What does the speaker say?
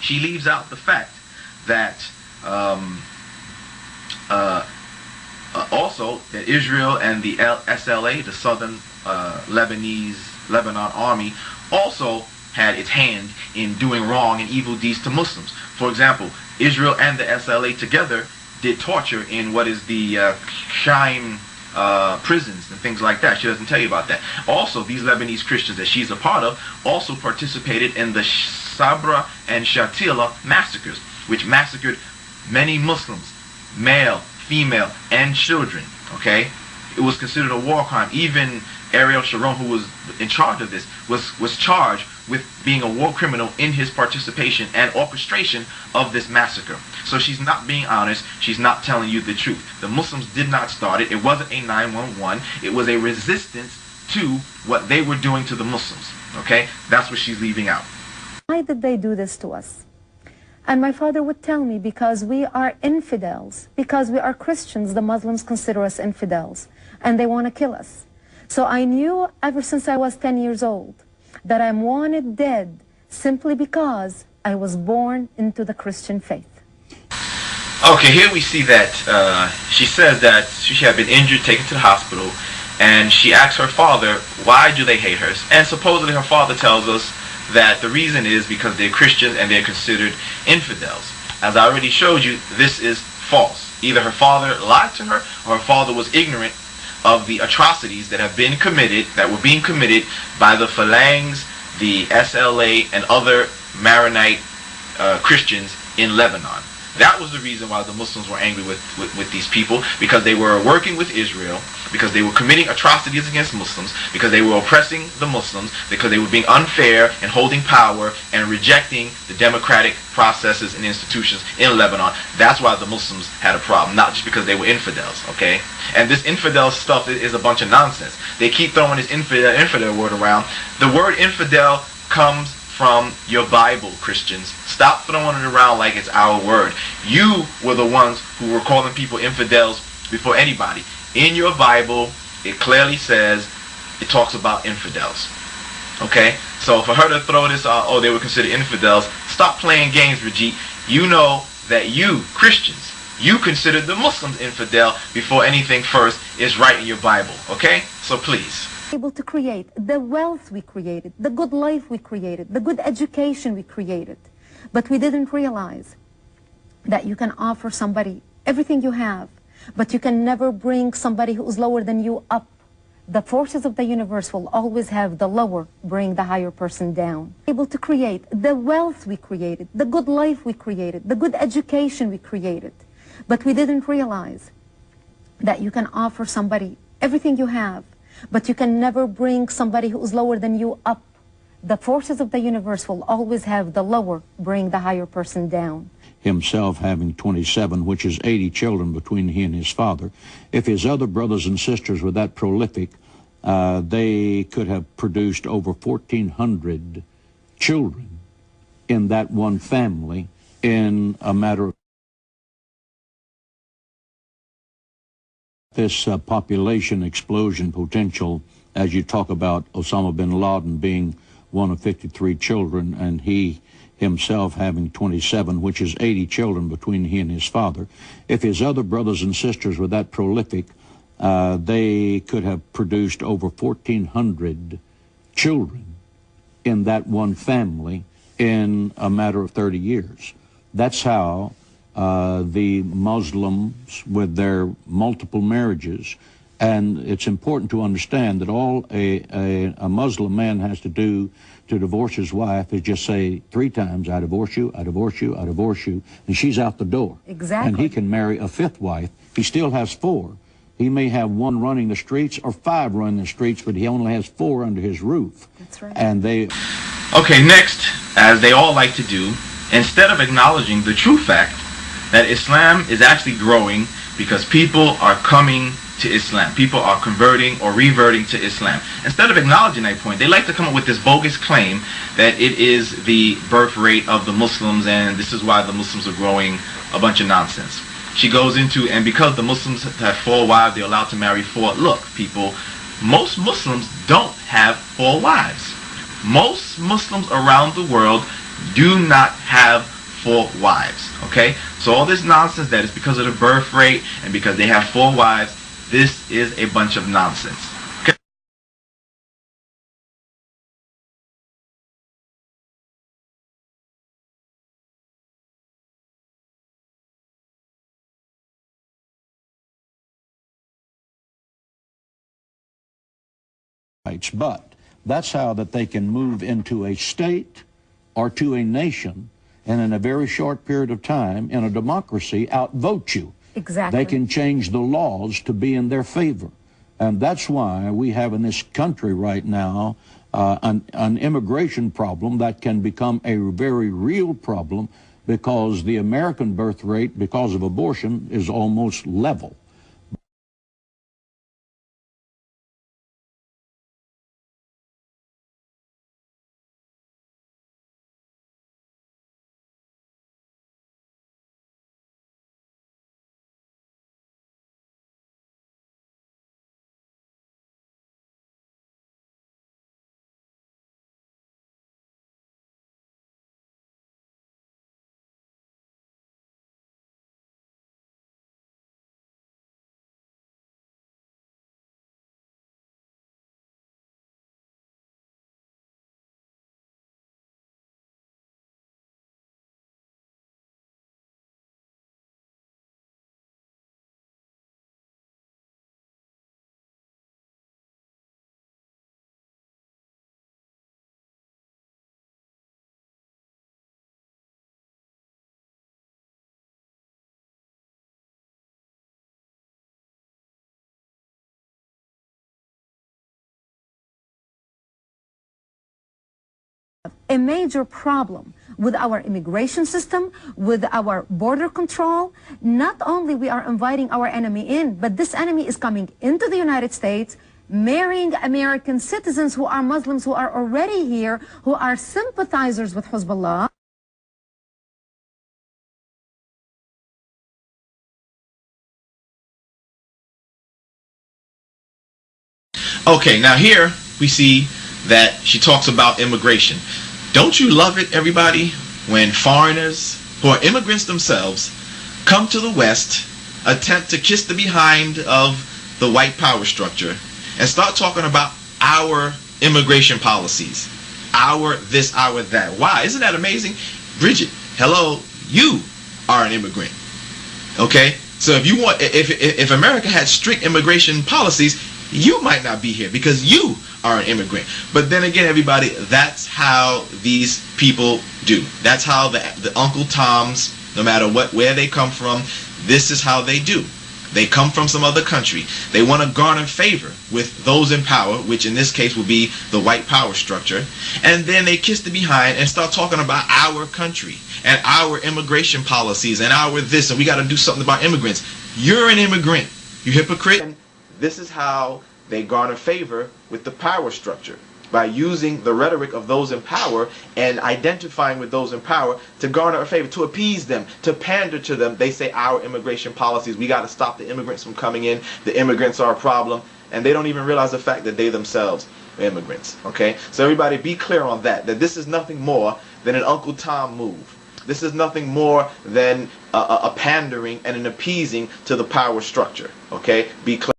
She leaves out the fact that also that Israel and the SLA, the Southern Lebanon Army, also had its hand in doing wrong and evil deeds to Muslims. For example, Israel and the SLA together did torture in what is the Shaim prisons and things like that. She doesn't tell you about that. Also, these Lebanese Christians that she's a part of also participated in the Sabra and Shatila massacres, which massacred many Muslims, male, female, and children. Okay, it was considered a war crime. Even Ariel Sharon, who was in charge of this, was charged with being a war criminal in his participation and orchestration of this massacre. So she's not being honest. She's not telling you the truth. The Muslims did not start it. It wasn't a 911. It was a resistance to what they were doing to the Muslims. Okay, that's what she's leaving out. Why did they do this to us? And my father would tell me, because we are infidels, because we are Christians, the Muslims consider us infidels, and they want to kill us. So I knew ever since I was 10 years old that I'm wanted dead simply because I was born into the Christian faith. Okay, here we see that she says that she had been injured, taken to the hospital, and she asks her father, why do they hate her? And supposedly her father tells us that the reason is because they're Christians and they're considered infidels. As I already showed you, this is false. Either her father lied to her, or her father was ignorant of the atrocities that have been committed, that were being committed by the Phalanx, the SLA, and other Maronite Christians in Lebanon. That was the reason why the Muslims were angry with these people, because they were working with Israel, because they were committing atrocities against Muslims, because they were oppressing the Muslims, because they were being unfair and holding power and rejecting the democratic processes and institutions in Lebanon. That's why the Muslims had a problem, not just because they were infidels, okay? And this infidel stuff is a bunch of nonsense. They keep throwing this infidel word around. The word infidel comes from your Bible, Christians. Stop throwing it around like it's our word. You were the ones who were calling people infidels before anybody. In your Bible, it clearly says, it talks about infidels. Okay? So for her to throw this out, oh, they were considered infidels, stop playing games, Brigitte. You know that you, Christians, you considered the Muslims infidel before anything first is right in your Bible. Okay? So please. Able to create the wealth we created, the good life we created, the good education we created. But we didn't realize that you can offer somebody everything you have, but you can never bring somebody who is lower than you up. The forces of the universe will always have the lower bring the higher person down. Able to create the wealth we created, the good life we created, the good education we created. But we didn't realize that you can offer somebody everything you have, but you can never bring somebody who is lower than you up. The forces of the universe will always have the lower bring the higher person down. Himself having 27, which is 80 children between he and his father. If his other brothers and sisters were that prolific, they could have produced over 1,400 children in that one family in a matter of this population explosion potential, as you talk about Osama bin Laden being one of 53 children, and he himself having 27, which is 80 children between he and his father. If his other brothers and sisters were that prolific, they could have produced over 1,400 children in that one family in a matter of 30 years. That's how the Muslims, with their multiple marriages, and it's important to understand that all a Muslim man has to do to divorce his wife is just say 3 times, I divorce you, I divorce you, I divorce you, and she's out the door. Exactly. And he can marry a 5th wife. He still has 4. He may have 1 running the streets or 5 running the streets, but he only has 4 under his roof. That's right. And they... Okay, next, as they all like to do, instead of acknowledging the true fact that Islam is actually growing because people are coming to Islam. People are converting or reverting to Islam. Instead of acknowledging that point, they like to come up with this bogus claim that it is the birth rate of the Muslims and this is why the Muslims are growing. A bunch of nonsense. She goes into, and because the Muslims have 4 wives, they're allowed to marry 4. Look, people, most Muslims don't have 4 wives. Most Muslims around the world do not have 4 wives. Okay, so all this nonsense that is because of the birth rate and because they have 4 wives, this is a bunch of nonsense. But that's how that they can move into a state or to a nation and in a very short period of time in a democracy outvote you. Exactly. They can change the laws to be in their favor. And that's why we have in this country right now an immigration problem that can become a very real problem, because the American birth rate, because of abortion, is almost level. A major problem with our immigration system, with our border control. Not only we are inviting our enemy in, but this enemy is coming into the United States, marrying American citizens who are Muslims, who are already here, who are sympathizers with Hezbollah. Okay, now here we see that she talks about immigration. Don't you love it, everybody, when foreigners who are immigrants themselves come to the West, attempt to kiss the behind of the white power structure, and start talking about our immigration policies, our this, our that? Why? Isn't that amazing? Brigitte, hello, you are an immigrant. Okay, so if you want, if America had strict immigration policies, you might not be here because you are an immigrant. But then again, everybody, that's how these people do. That's how the Uncle Toms, no matter where they come from, this is how they do. They come from some other country. They want to garner favor with those in power, which in this case will be the white power structure. And then they kiss the behind and start talking about our country and our immigration policies and our this, and we got to do something about immigrants. You're an immigrant, you hypocrite. And this is how they garner favor with the power structure, by using the rhetoric of those in power and identifying with those in power to garner a favor, to appease them, to pander to them. They say our immigration policies, we got to stop the immigrants from coming in, the immigrants are a problem, and they don't even realize the fact that they themselves are immigrants. Okay, so everybody be clear on that this is nothing more than an Uncle Tom move. This is nothing more than a pandering and an appeasing to the power structure. Okay, be clear.